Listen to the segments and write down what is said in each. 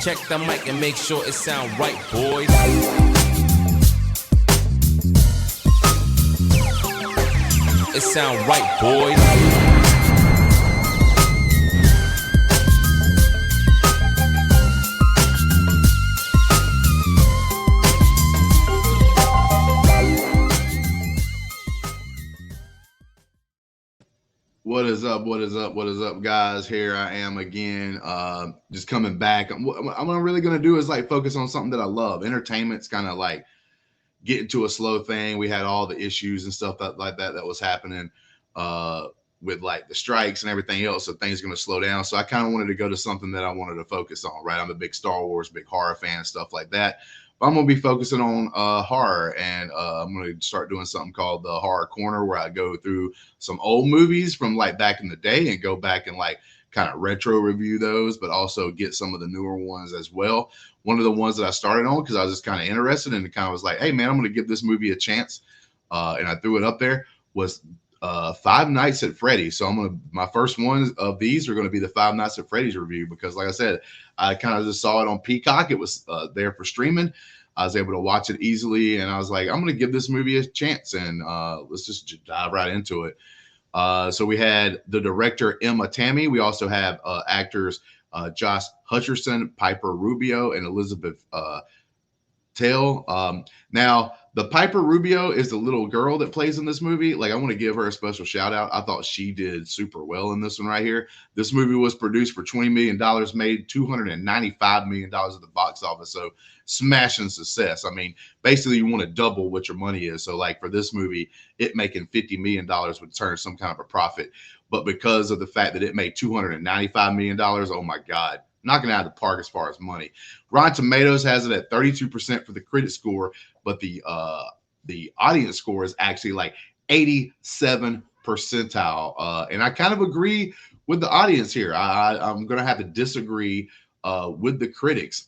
Check the mic and make sure it sound right, boys. It sound right, boys. What is up? What is up? What is up, guys? Here I am again, just coming back. What I'm really gonna do is like focus on something that I love. Entertainment's kind of like getting to a slow thing. We had all the issues and stuff that was happening with like the strikes and everything else. So things are gonna slow down. So I kind of wanted to go to something that I wanted to focus on. Right? I'm a big Star Wars, big horror fan, stuff like that. I'm going to be focusing on horror, and I'm going to start doing something called the Horror Corner, where I go through some old movies from like back in the day and go back and like kind of retro review those, but also get some of the newer ones as well. One of the ones that I started on because I was just kind of interested and kind of was like, hey, man, I'm going to give this movie a chance. And I threw it up there, was Five Nights at Freddy's. So my first one of these are going to be the Five Nights at Freddy's review, because like I said, I kind of just saw it on Peacock. It was there for streaming. I was able to watch it easily, and I was like, I'm going to give this movie a chance, and let's just dive right into it. So we had the director, Emma Tammy. We also have actors Josh Hutcherson, Piper Rubio, and Elizabeth Tail. Now, the Piper Rubio is the little girl that plays in this movie. Like, I want to give her a special shout out. I thought she did super well in this one right here. This movie was produced for $20 million, made $295 million at the box office. So smashing success. I mean, basically you want to double what your money is. So like for this movie, it making $50 million would turn some kind of a profit. But because of the fact that it made $295 million, oh my God, knocking out of the park as far as money. Rotten Tomatoes has it at 32% for the critic score, but the audience score is actually like 87 percentile. And I kind of agree with the audience here. I'm going to have to disagree with the critics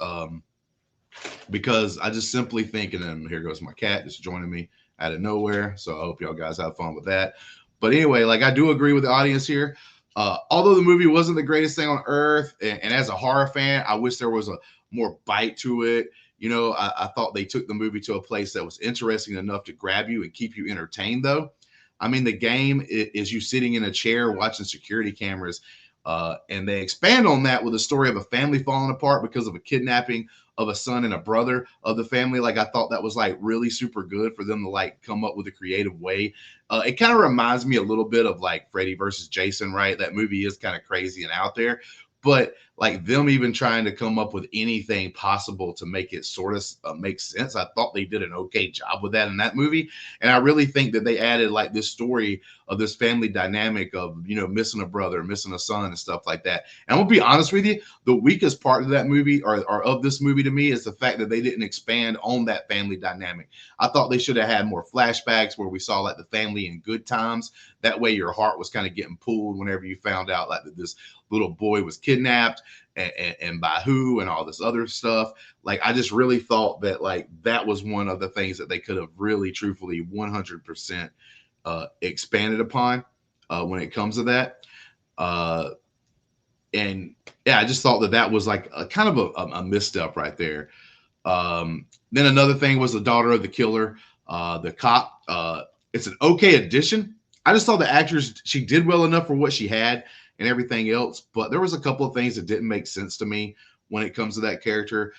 because I just simply think, and then here goes my cat just joining me out of nowhere. So I hope y'all guys have fun with that. But anyway, like I do agree with the audience here. Although the movie wasn't the greatest thing on earth, and as a horror fan, I wish there was a more bite to it. You know, I thought they took the movie to a place that was interesting enough to grab you and keep you entertained, though. I mean, the game is you sitting in a chair watching security cameras, and they expand on that with a story of a family falling apart because of a kidnapping of a son and a brother of the family. Like, I thought that was like really super good for them to like come up with a creative way. It kind of reminds me a little bit of like Freddy versus Jason, right? That movie is kind of crazy and out there, but like them even trying to come up with anything possible to make it sort of make sense. I thought they did an okay job with that in that movie. And I really think that they added like this story of this family dynamic of, you know, missing a brother, missing a son and stuff like that. And I'm gonna be honest with you, the weakest part of that movie or of this movie to me is the fact that they didn't expand on that family dynamic. I thought they should have had more flashbacks where we saw like the family in good times. That way your heart was kind of getting pulled whenever you found out like that this little boy was kidnapped and by who and all this other stuff. Like, I just really thought that like that was one of the things that they could have really truthfully 100% expanded upon when it comes to that. And yeah, I just thought that was like a kind of a misstep right there. Then another thing was the daughter of the killer, the cop. It's an okay addition. I just thought the actress, she did well enough for what she had and everything else, but there was a couple of things that didn't make sense to me when it comes to that character.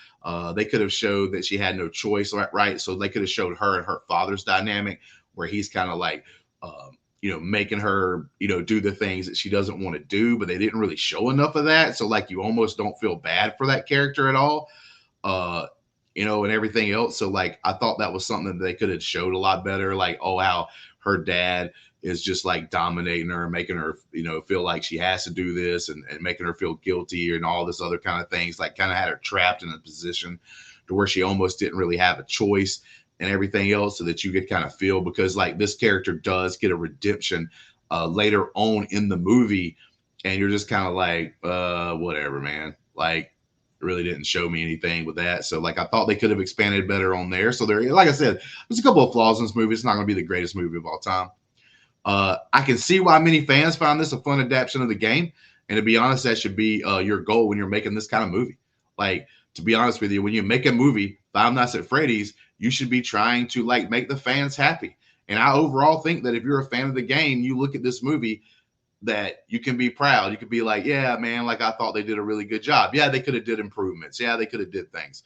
They could have showed that she had no choice, right? So they could have showed her and her father's dynamic where he's kind of like, you know, making her, you know, do the things that she doesn't want to do, but they didn't really show enough of that. So like, you almost don't feel bad for that character at all, you know, and everything else. So like, I thought that was something that they could have showed a lot better. Like, oh, how her dad is just like dominating her and making her, you know, feel like she has to do this and making her feel guilty and all this other kind of things, like kind of had her trapped in a position to where she almost didn't really have a choice and everything else, so that you could kind of feel, because like this character does get a redemption later on in the movie, and you're just kind of like, whatever, man. Like, it really didn't show me anything with that. So like, I thought they could have expanded better on there. So there, like I said, there's a couple of flaws in this movie. It's not going to be the greatest movie of all time. I can see why many fans found this a fun adaptation of the game. And to be honest, that should be your goal when you're making this kind of movie. Like, to be honest with you, when you make a movie, Five Nights at Freddy's, you should be trying to like make the fans happy. And I overall think that if you're a fan of the game, you look at this movie, that you can be proud. You could be like, yeah, man, like I thought they did a really good job. Yeah, they could have did improvements. Yeah, they could have did things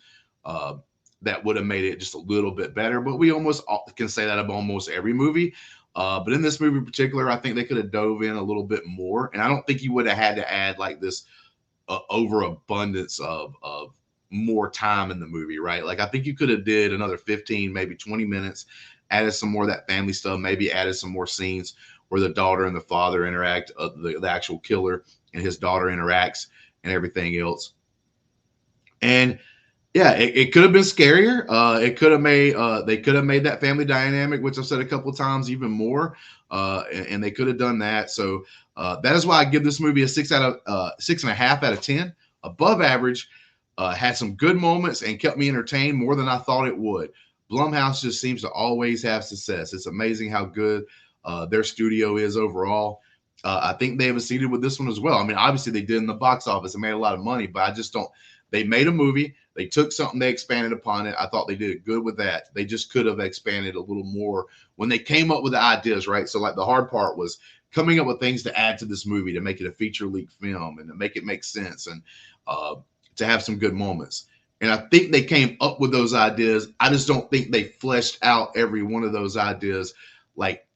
that would have made it just a little bit better. But we almost can say that of almost every movie. But in this movie in particular, I think they could have dove in a little bit more. And I don't think you would have had to add like this overabundance of more time in the movie, right? Like I think you could have did another 15, maybe 20 minutes, added some more of that family stuff, maybe added some more scenes where the daughter and the father interact, the actual killer and his daughter interacts and everything else. And yeah, it could have been scarier. It could have made they could have made that family dynamic, which I've said a couple of times, even more. And they could have done that. So that is why I give this movie a 6.5 out of 10. Above average. Had some good moments and kept me entertained more than I thought it would. Blumhouse just seems to always have success. It's amazing how good their studio is overall. I think they have succeeded with this one as well. I mean, obviously they did in the box office and made a lot of money, but I just don't. They made a movie. They took something, they expanded upon it. I thought they did good with that. They just could have expanded a little more when they came up with the ideas, right? So like the hard part was coming up with things to add to this movie to make it a feature-length film and to make it make sense and to have some good moments. And I think they came up with those ideas. I just don't think they fleshed out every one of those ideas like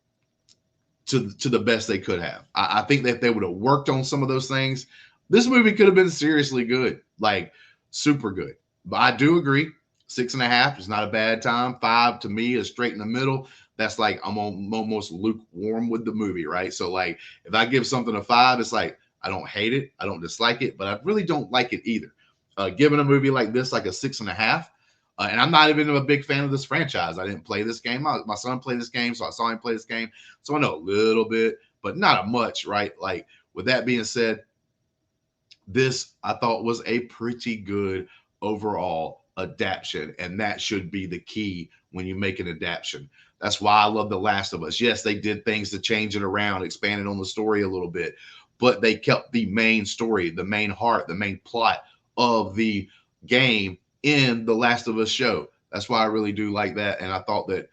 to the best they could have. I think that if they would have worked on some of those things, this movie could have been seriously good, like super good. But I do agree, 6.5 is not a bad time. 5 to me is straight in the middle. That's like I'm almost lukewarm with the movie, right? So like if I give something a 5, it's like I don't hate it, I don't dislike it, but I really don't like it either. Giving a movie like this like a 6.5, and I'm not even a big fan of this franchise. I didn't play this game. My son played this game, so I saw him play this game, so I know a little bit, but not much, right? Like with that being said, this I thought was a pretty good overall adaptation, and that should be the key when you make an adaptation. That's why I love The Last of Us. Yes, they did things to change it around, expanded on the story a little bit, but they kept the main story, the main heart, the main plot of the game in The Last of Us show. That's why I really do like that. And I thought that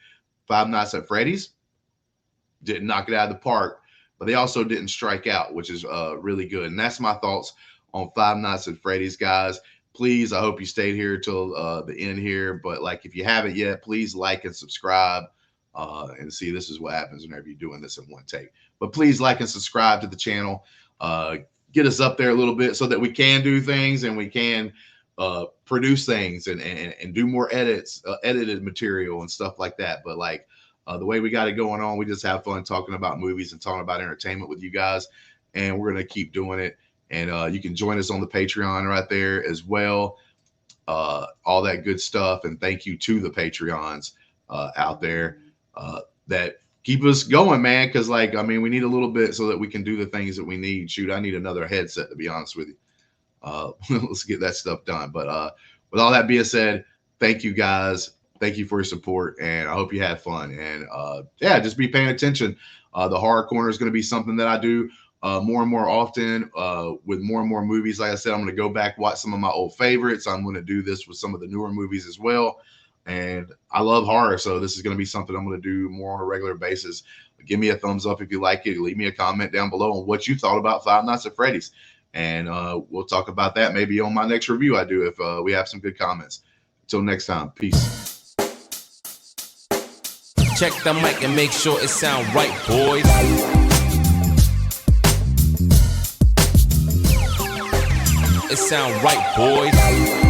Five Nights at Freddy's didn't knock it out of the park, but they also didn't strike out, which is really good. And that's my thoughts on Five Nights at Freddy's, guys. Please, I hope you stayed here till the end here. But like, if you haven't yet, please like and subscribe. And see, this is what happens whenever you're doing this in one take. But please like and subscribe to the channel. Get us up there a little bit so that we can do things and we can produce things and do more edited material and stuff like that. But like the way we got it going on, we just have fun talking about movies and talking about entertainment with you guys. And we're going to keep doing it. And you can join us on the Patreon right there as well. All that good stuff. And thank you to the Patreons out there that keep us going, man. Because, like, I mean, we need a little bit so that we can do the things that we need. Shoot, I need another headset, to be honest with you. Let's get that stuff done. But with all that being said, thank you, guys. Thank you for your support. And I hope you had fun. And, yeah, just be paying attention. The Horror Corner is going to be something that I do more and more often with more and more movies. Like I said, I'm going to go back, watch some of my old favorites. I'm going to do this with some of the newer movies as well. And I love horror, so this is going to be something I'm going to do more on a regular basis. Give me a thumbs up if you like it. Leave me a comment down below on what you thought about Five Nights at Freddy's. And we'll talk about that maybe on my next review I do if we have some good comments. Until next time, peace. Check the mic and make sure it sound right, boys. It sound right, boys.